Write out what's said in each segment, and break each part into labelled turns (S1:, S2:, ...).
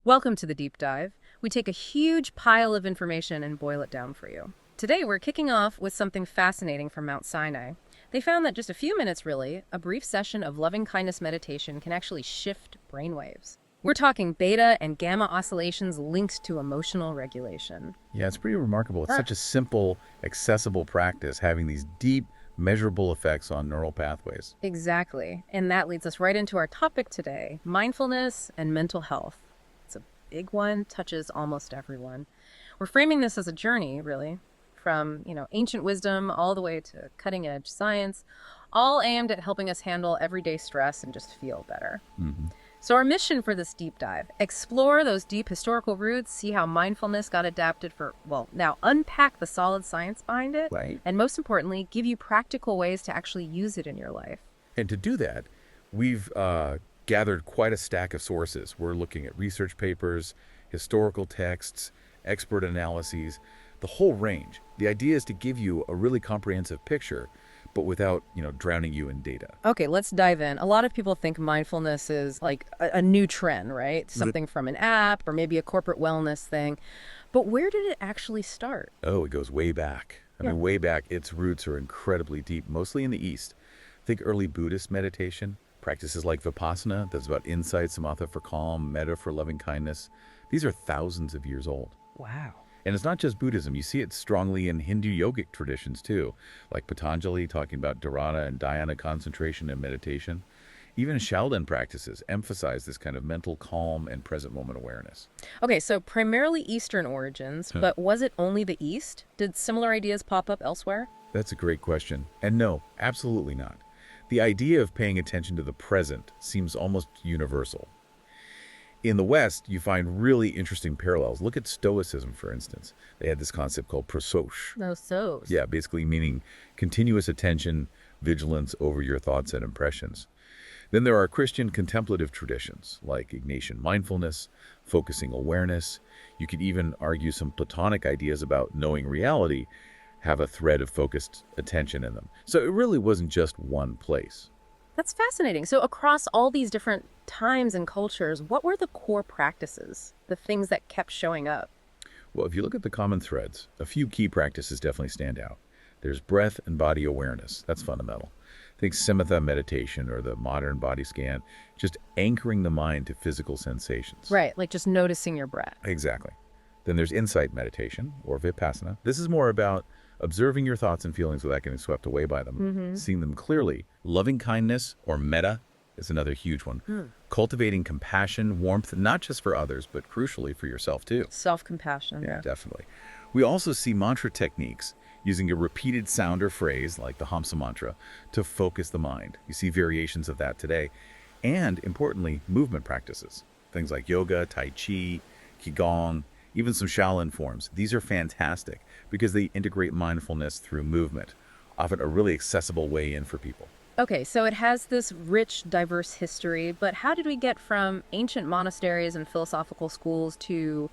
S1: Welcome to the deep dive. We take a huge pile of information and boil it down for you. Today, we're kicking off with something fascinating from Mount Sinai. They found that just a few minutes, really, a brief session of loving kindness meditation can actually shift brainwaves. We're talking beta and gamma oscillations linked to emotional regulation.
S2: Yeah, it's pretty remarkable. It's such a simple, accessible practice having these deep, measurable effects on neural pathways.
S1: Exactly. And that leads us right into our topic today, mindfulness and mental health. It's a big one, touches almost everyone. We're framing this as a journey, really, from, ancient wisdom all the way to cutting-edge science, all aimed at helping us handle everyday stress and just feel better. So our mission for this deep dive, explore those deep historical roots, see how mindfulness got adapted now unpack the solid science behind it,
S2: Right.
S1: and most importantly, give you practical ways to actually use it in your life.
S2: And to do that, we've gathered quite a stack of sources. We're looking at research papers, historical texts, expert analyses, the whole range. The idea is to give you a really comprehensive picture, but without, drowning you in data.
S1: Okay, let's dive in. A lot of people think mindfulness is like a new trend, right? Something from an app or maybe a corporate wellness thing. But where did it actually start?
S2: Oh, it goes way back. I mean, way back, its roots are incredibly deep, mostly in the East. Think early Buddhist meditation, practices like Vipassana, that's about insight, Samatha for calm, Metta for loving kindness. These are thousands of years old.
S1: Wow.
S2: And it's not just Buddhism. You see it strongly in Hindu yogic traditions, too, like Patanjali talking about dharana and dhyana concentration and meditation. Even Shaolin practices emphasize this kind of mental calm and present moment awareness.
S1: Okay, so primarily Eastern origins, but was it only the East? Did similar ideas pop up elsewhere?
S2: That's a great question. And no, absolutely not. The idea of paying attention to the present seems almost universal. In the West, you find really interesting parallels. Look at Stoicism, for instance. They had this concept called prosoche.
S1: No, so.
S2: Yeah, basically meaning continuous attention, vigilance over your thoughts and impressions. Then there are Christian contemplative traditions like Ignatian mindfulness, focusing awareness. You could even argue some Platonic ideas about knowing reality have a thread of focused attention in them. So it really wasn't just one place.
S1: That's fascinating. So across all these different times and cultures, what were the core practices, the things that kept showing up?
S2: Well, if you look at the common threads, a few key practices definitely stand out. There's breath and body awareness. That's fundamental. Think Samatha meditation or the modern body scan, just anchoring the mind to physical sensations.
S1: Right, like just noticing your breath.
S2: Exactly. Then there's insight meditation, or Vipassana. This is more about observing your thoughts and feelings without getting swept away by them, seeing them clearly. Loving kindness, or metta, is another huge one. Cultivating compassion, warmth, not just for others, but crucially for yourself too.
S1: Self-compassion.
S2: Yeah, definitely. We also see mantra techniques, using a repeated sound or phrase, like the Hamsa mantra, to focus the mind. You see variations of that today. And, importantly, movement practices. Things like yoga, tai chi, qigong, even some Shaolin forms. These are fantastic because they integrate mindfulness through movement, often a really accessible way in for people.
S1: Okay, so it has this rich, diverse history, but how did we get from ancient monasteries and philosophical schools to,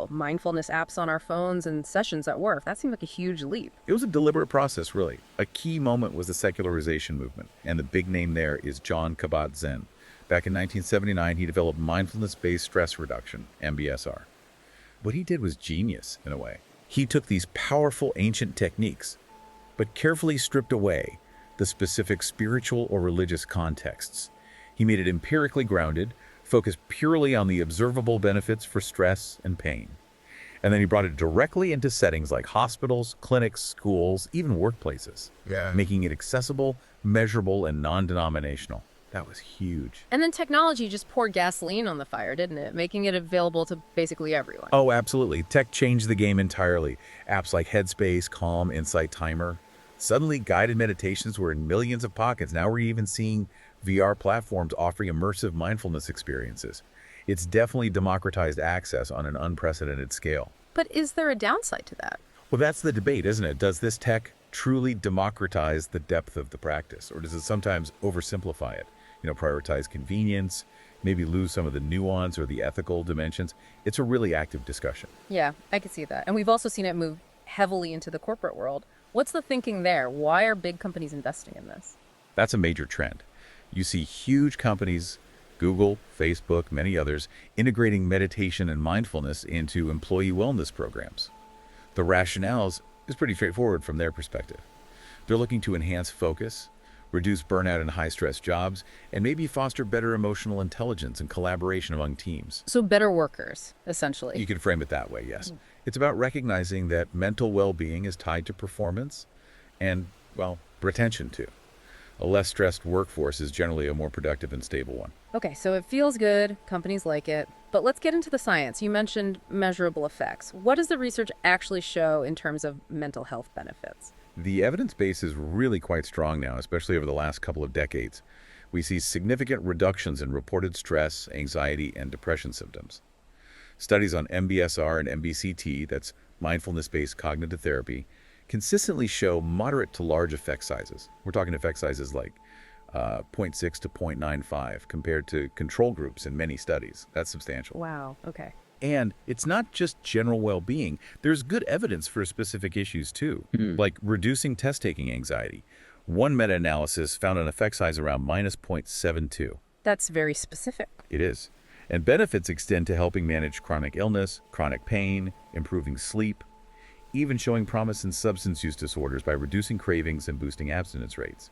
S1: mindfulness apps on our phones and sessions at work? That seemed like a huge leap.
S2: It was a deliberate process, really. A key moment was the secularization movement, and the big name there is John Kabat-Zinn. Back in 1979, he developed mindfulness-based stress reduction, MBSR. What he did was genius, in a way. He took these powerful ancient techniques, but carefully stripped away the specific spiritual or religious contexts. He made it empirically grounded, focused purely on the observable benefits for stress and pain. And then he brought it directly into settings like hospitals, clinics, schools, even workplaces, making it accessible, measurable, and non-denominational. That was huge.
S1: And then technology just poured gasoline on the fire, didn't it? Making it available to basically everyone.
S2: Oh, absolutely. Tech changed the game entirely. Apps like Headspace, Calm, Insight Timer. Suddenly, guided meditations were in millions of pockets. Now we're even seeing VR platforms offering immersive mindfulness experiences. It's definitely democratized access on an unprecedented scale.
S1: But is there a downside to that?
S2: Well, that's the debate, isn't it? Does this tech truly democratize the depth of the practice, or does it sometimes oversimplify it? Prioritize convenience, maybe lose some of the nuance or the ethical dimensions. It's a really active discussion.
S1: Yeah, I could see that. And we've also seen it move heavily into the corporate world. What's the thinking there? Why are big companies investing in this?
S2: That's a major trend. You see huge companies Google, Facebook, many others, integrating meditation and mindfulness into employee wellness programs. The rationales is pretty straightforward from their perspective. They're looking to enhance focus, reduce burnout in high-stress jobs, and maybe foster better emotional intelligence and collaboration among teams.
S1: So better workers,
S2: You
S1: essentially.
S2: could frame it that way, yes. It's about recognizing that mental well-being is tied to performance and, well, retention too. A less stressed workforce is generally a more productive and stable one.
S1: Okay, so it feels good, companies like it, but let's get into the science. You mentioned measurable effects. What does the research actually show in terms of mental health benefits?
S2: The evidence base is really quite strong now, especially over the last couple of decades. We see significant reductions in reported stress, anxiety, and depression symptoms. Studies on MBSR and MBCT, that's mindfulness-based cognitive therapy, consistently show moderate to large effect sizes. We're talking effect sizes like 0.6 to 0.95 compared to control groups in many studies. That's substantial.
S1: Wow, okay.
S2: And it's not just general well-being. There's good evidence for specific issues too, like reducing test-taking anxiety. One meta-analysis found an effect size around minus 0.72.
S1: That's very specific.
S2: It is. And benefits extend to helping manage chronic illness, chronic pain, improving sleep, even showing promise in substance use disorders by reducing cravings and boosting abstinence rates.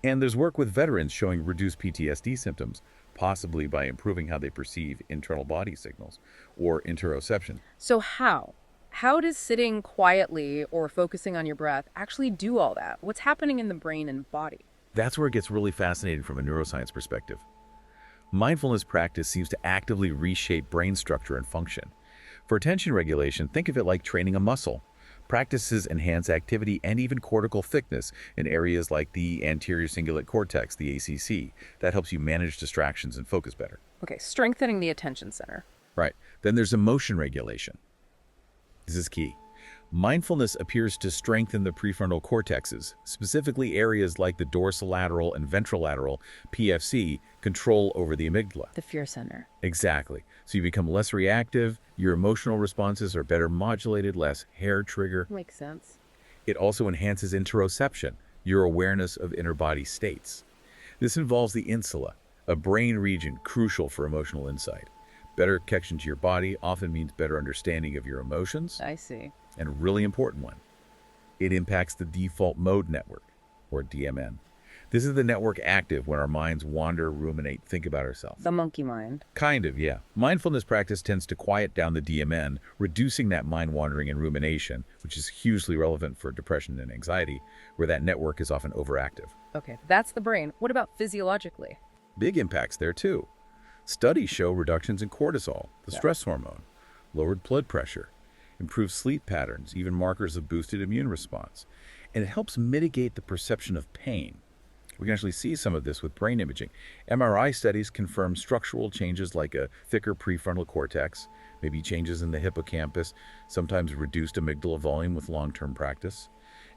S2: And there's work with veterans showing reduced PTSD symptoms, possibly by improving how they perceive internal body signals or interoception.
S1: So how? How does sitting quietly or focusing on your breath actually do all that? What's happening in the brain and body?
S2: That's where it gets really fascinating from a neuroscience perspective. Mindfulness practice seems to actively reshape brain structure and function. For attention regulation, think of it like training a muscle. Practices enhance activity and even cortical thickness in areas like the anterior cingulate cortex, the ACC. That helps you manage distractions and focus better.
S1: Okay, strengthening the attention center.
S2: Right. Then there's emotion regulation. This is key. Mindfulness appears to strengthen the prefrontal cortexes, specifically areas like the dorsolateral and ventrolateral PFC control over the amygdala.
S1: The fear center.
S2: Exactly. So you become less reactive, your emotional responses are better modulated, less hair trigger.
S1: Makes sense.
S2: It also enhances interoception, your awareness of inner body states. This involves the insula, a brain region crucial for emotional insight. Better connection to your body often means better understanding of your emotions.
S1: I see.
S2: And a really important one, it impacts the default mode network, or DMN. This is the network active when our minds wander, ruminate, think about ourselves.
S1: The monkey mind.
S2: Kind of, yeah. Mindfulness practice tends to quiet down the DMN, reducing that mind wandering and rumination, which is hugely relevant for depression and anxiety, where that network is often overactive.
S1: Okay, that's the brain. What about physiologically?
S2: Big impacts there too. Studies show reductions in cortisol, the stress hormone, lowered blood pressure, improved sleep patterns, even markers of boosted immune response. And it helps mitigate the perception of pain. We can actually see some of this with brain imaging. MRI studies confirm structural changes like a thicker prefrontal cortex, maybe changes in the hippocampus, sometimes reduced amygdala volume with long-term practice.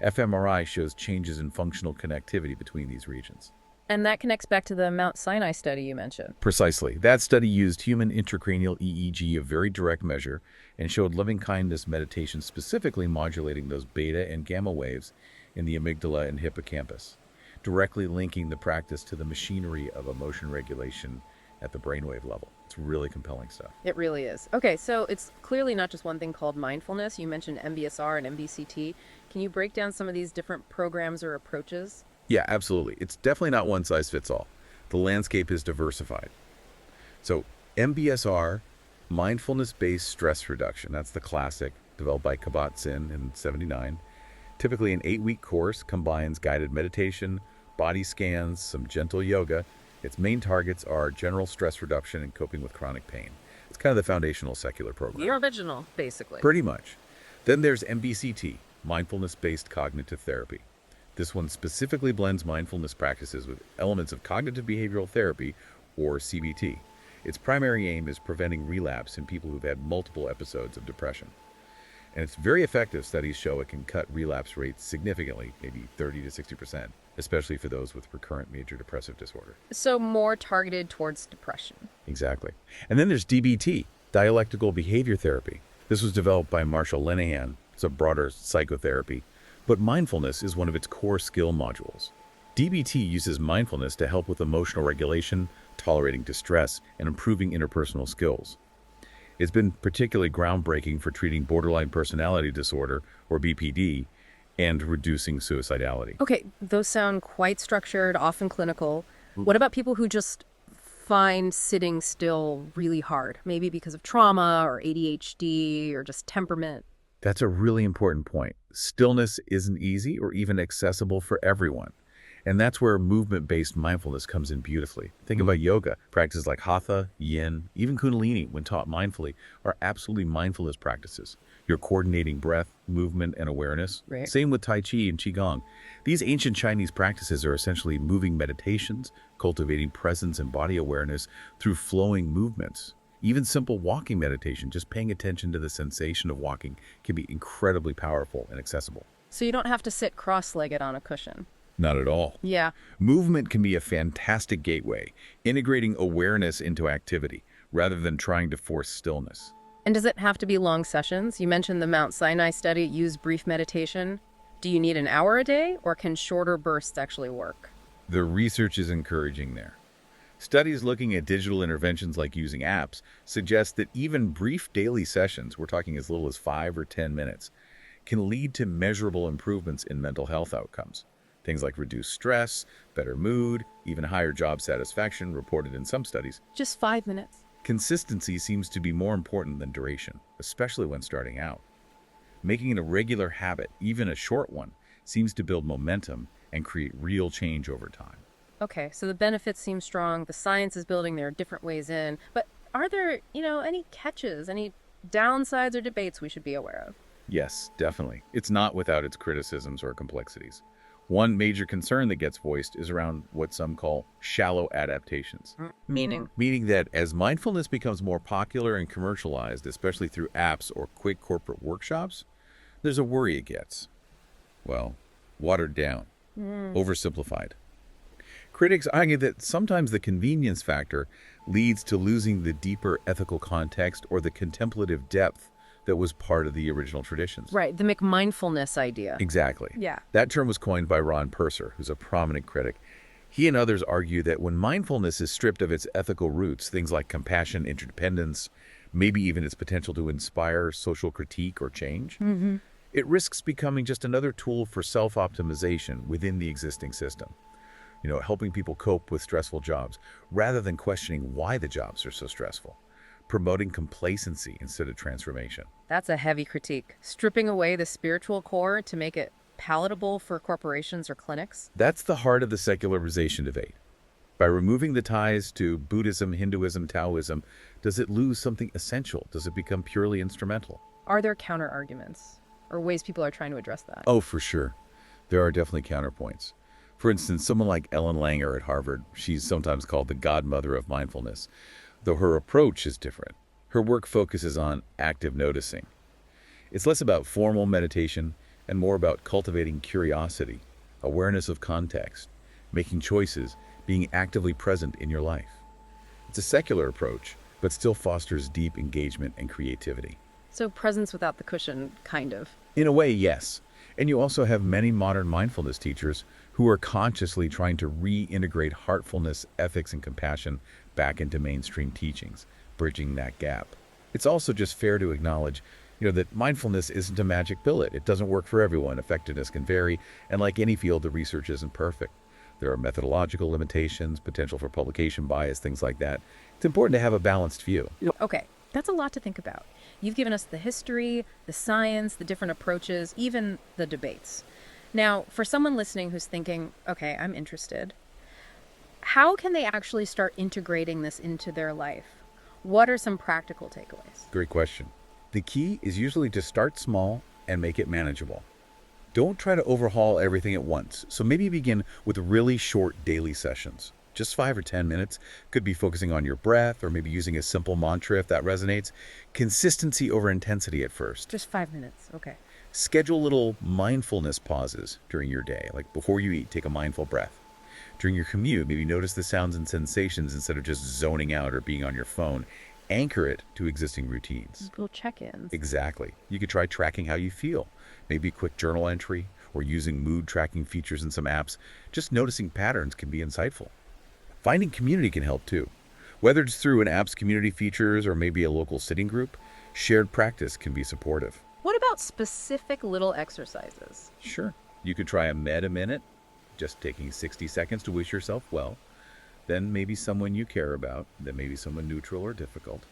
S2: fMRI shows changes in functional connectivity between these regions.
S1: And that connects back to the Mount Sinai study you mentioned.
S2: Precisely. That study used human intracranial EEG, a very direct measure, and showed loving kindness meditation specifically modulating those beta and gamma waves in the amygdala and hippocampus, directly linking the practice to the machinery of emotion regulation at the brainwave level. It's really compelling stuff.
S1: It really is. Okay, so it's clearly not just one thing called mindfulness. You mentioned MBSR and MBCT. Can you break down some of these different programs or approaches?
S2: Yeah, absolutely. It's definitely not one size fits all. The landscape is diversified. So MBSR, mindfulness-based stress reduction, that's the classic, developed by Kabat-Zinn in '79. Typically an 8-week course, combines guided meditation, body scans, some gentle yoga. Its main targets are general stress reduction and coping with chronic pain. It's kind of the foundational secular program.
S1: The original, basically.
S2: Pretty much. Then there's MBCT, mindfulness-based cognitive therapy. This one specifically blends mindfulness practices with elements of cognitive behavioral therapy, or CBT. Its primary aim is preventing relapse in people who've had multiple episodes of depression. And it's very effective. Studies show it can cut relapse rates significantly, maybe 30 to 60%, especially for those with recurrent major depressive disorder.
S1: So more targeted towards depression.
S2: Exactly. And then there's DBT, dialectical behavior therapy. This was developed by Marshall Linehan. It's a broader psychotherapy, but mindfulness is one of its core skill modules. DBT uses mindfulness to help with emotional regulation, tolerating distress, and improving interpersonal skills. It's been particularly groundbreaking for treating borderline personality disorder, or BPD, and reducing suicidality.
S1: Okay, those sound quite structured, often clinical. What about people who just find sitting still really hard? Maybe because of trauma or ADHD or just temperament.
S2: That's a really important point. Stillness isn't easy or even accessible for everyone. And that's where movement-based mindfulness comes in beautifully. Think about yoga. Practices like hatha, yin, even kundalini, when taught mindfully, are absolutely mindfulness practices. You're coordinating breath, movement, and awareness.
S1: Right.
S2: Same with Tai Chi and Qigong. These ancient Chinese practices are essentially moving meditations, cultivating presence and body awareness through flowing movements. Even simple walking meditation, just paying attention to the sensation of walking, can be incredibly powerful and accessible.
S1: So you don't have to sit cross-legged on a cushion.
S2: Not at all.
S1: Yeah.
S2: Movement can be a fantastic gateway, integrating awareness into activity rather than trying to force stillness.
S1: And does it have to be long sessions? You mentioned the Mount Sinai study used brief meditation. Do you need an hour a day, or can shorter bursts actually work?
S2: The research is encouraging there. Studies looking at digital interventions like using apps suggest that even brief daily sessions, we're talking as little as 5 or 10 minutes, can lead to measurable improvements in mental health outcomes. Things like reduced stress, better mood, even higher job satisfaction reported in some studies.
S1: Just 5 minutes.
S2: Consistency seems to be more important than duration, especially when starting out. Making it a regular habit, even a short one, seems to build momentum and create real change over time.
S1: Okay, so the benefits seem strong. The science is building. There are different ways in. But are there, any catches, any downsides or debates we should be aware of?
S2: Yes, definitely. It's not without its criticisms or complexities. One major concern that gets voiced is around what some call shallow adaptations.
S1: Meaning?
S2: Meaning that as mindfulness becomes more popular and commercialized, especially through apps or quick corporate workshops, there's a worry it gets, well, watered down, oversimplified. Critics argue that sometimes the convenience factor leads to losing the deeper ethical context or the contemplative depth that was part of the original traditions.
S1: Right, the McMindfulness idea.
S2: Exactly.
S1: Yeah.
S2: That term was coined by Ron Purser, who's a prominent critic. He and others argue that when mindfulness is stripped of its ethical roots, things like compassion, interdependence, maybe even its potential to inspire social critique or change, it risks becoming just another tool for self-optimization within the existing system. Helping people cope with stressful jobs, rather than questioning why the jobs are so stressful. Promoting complacency instead of transformation.
S1: That's a heavy critique. Stripping away the spiritual core to make it palatable for corporations or clinics?
S2: That's the heart of the secularization debate. By removing the ties to Buddhism, Hinduism, Taoism, does it lose something essential? Does it become purely instrumental?
S1: Are there counter-arguments or ways people are trying to address that?
S2: Oh, for sure. There are definitely counterpoints. For instance, someone like Ellen Langer at Harvard, she's sometimes called the godmother of mindfulness, though her approach is different. Her work focuses on active noticing. It's less about formal meditation and more about cultivating curiosity, awareness of context, making choices, being actively present in your life. It's a secular approach, but still fosters deep engagement and creativity.
S1: So presence without the cushion, kind of.
S2: In a way, yes. And you also have many modern mindfulness teachers who are consciously trying to reintegrate heartfulness, ethics, and compassion back into mainstream teachings, bridging that gap. It's also just fair to acknowledge, that mindfulness isn't a magic bullet. It doesn't work for everyone. Effectiveness can vary, and like any field, the research isn't perfect. There are methodological limitations, potential for publication bias, things like that. It's important to have a balanced view.
S1: Okay, that's a lot to think about. You've given us the history, the science, the different approaches, even the debates. Now, for someone listening who's thinking, okay, I'm interested, how can they actually start integrating this into their life? What are some practical takeaways?
S2: Great question. The key is usually to start small and make it manageable. Don't try to overhaul everything at once. So maybe begin with really short daily sessions. Just 5 or 10 minutes. Could be focusing on your breath or maybe using a simple mantra if that resonates. Consistency over intensity at first.
S1: Just 5 minutes, okay.
S2: Schedule little mindfulness pauses during your day. Like before you eat, take a mindful breath. During your commute, maybe notice the sounds and sensations instead of just zoning out or being on your phone. Anchor it to existing routines.
S1: Little check-ins.
S2: Exactly. You could try tracking how you feel. Maybe a quick journal entry or using mood tracking features in some apps. Just noticing patterns can be insightful. Finding community can help too. Whether it's through an app's community features or maybe a local sitting group, shared practice can be supportive.
S1: What about specific little exercises?
S2: Sure, you could try a minute, just taking 60 seconds to wish yourself well, then maybe someone you care about, then maybe someone neutral or difficult,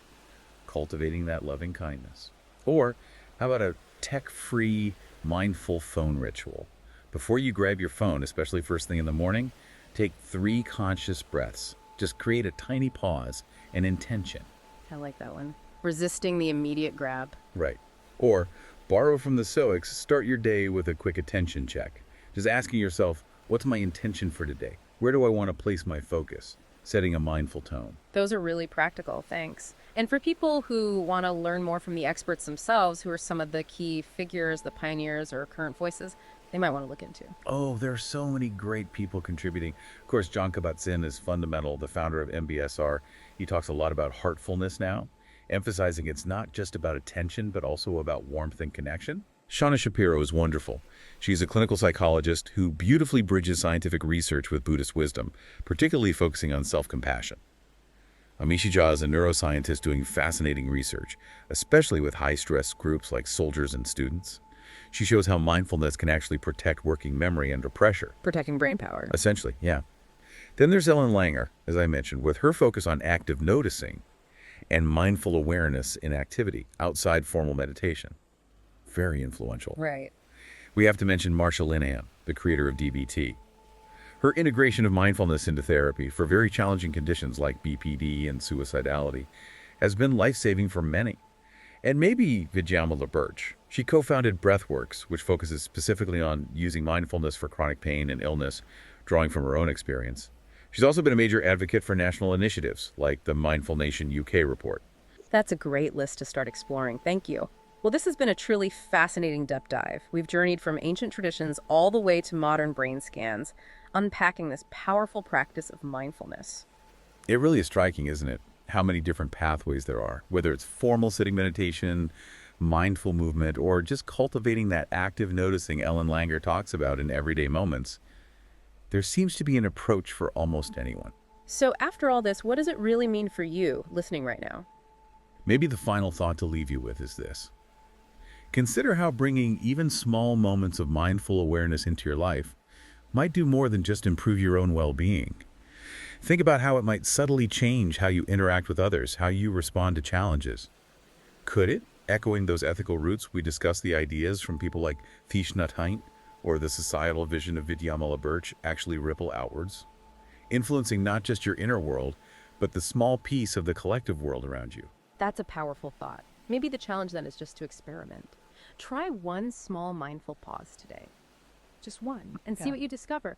S2: cultivating that loving kindness. Or how about a tech-free, mindful phone ritual? Before you grab your phone, especially first thing in the morning, take 3 conscious breaths. Just create a tiny pause and intention.
S1: I like that one. Resisting the immediate grab.
S2: Right. Or borrow from the Stoics, start your day with a quick attention check. Just asking yourself, what's my intention for today? Where do I want to place my focus? Setting a mindful tone.
S1: Those are really practical, thanks. And for people who want to learn more from the experts themselves, who are some of the key figures, the pioneers or current voices, they might want to look into.
S2: Oh, there are so many great people contributing. Of course, John Kabat-Zinn is fundamental, the founder of MBSR. He talks a lot about heartfulness now, emphasizing it's not just about attention, but also about warmth and connection. Shauna Shapiro is wonderful. She's a clinical psychologist who beautifully bridges scientific research with Buddhist wisdom, particularly focusing on self-compassion. Amishi Jha is a neuroscientist doing fascinating research, especially with high-stress groups like soldiers and students. She shows how mindfulness can actually protect working memory under pressure.
S1: Protecting brain power.
S2: Essentially, yeah. Then there's Ellen Langer, as I mentioned, with her focus on active noticing and mindful awareness in activity outside formal meditation. Very influential.
S1: Right.
S2: We have to mention Marsha Linehan, the creator of DBT. Her integration of mindfulness into therapy for very challenging conditions like BPD and suicidality has been life-saving for many. And maybe Vidyamala Birch. She co-founded Breathworks, which focuses specifically on using mindfulness for chronic pain and illness, drawing from her own experience. She's also been a major advocate for national initiatives, like the Mindful Nation UK report.
S1: That's a great list to start exploring. Thank you. Well, this has been a truly fascinating depth dive. We've journeyed from ancient traditions all the way to modern brain scans, unpacking this powerful practice of mindfulness.
S2: It really is striking, isn't it? How many different pathways there are, whether it's formal sitting meditation, mindful movement, or just cultivating that active noticing Ellen Langer talks about in everyday moments. There seems to be an approach for almost anyone.
S1: So after all this, what does it really mean for you listening right now?
S2: Maybe the final thought to leave you with is this. Consider how bringing even small moments of mindful awareness into your life might do more than just improve your own well-being. Think about how it might subtly change how you interact with others, how you respond to challenges. Could it, echoing those ethical roots we discussed the ideas from people like Thich Nhat Hanh or the societal vision of Vidyamala Birch, actually ripple outwards, influencing not just your inner world, but the small piece of the collective world around you?
S1: That's a powerful thought. Maybe the challenge then is just to experiment. Try one small mindful pause today. Just one, and see what you discover.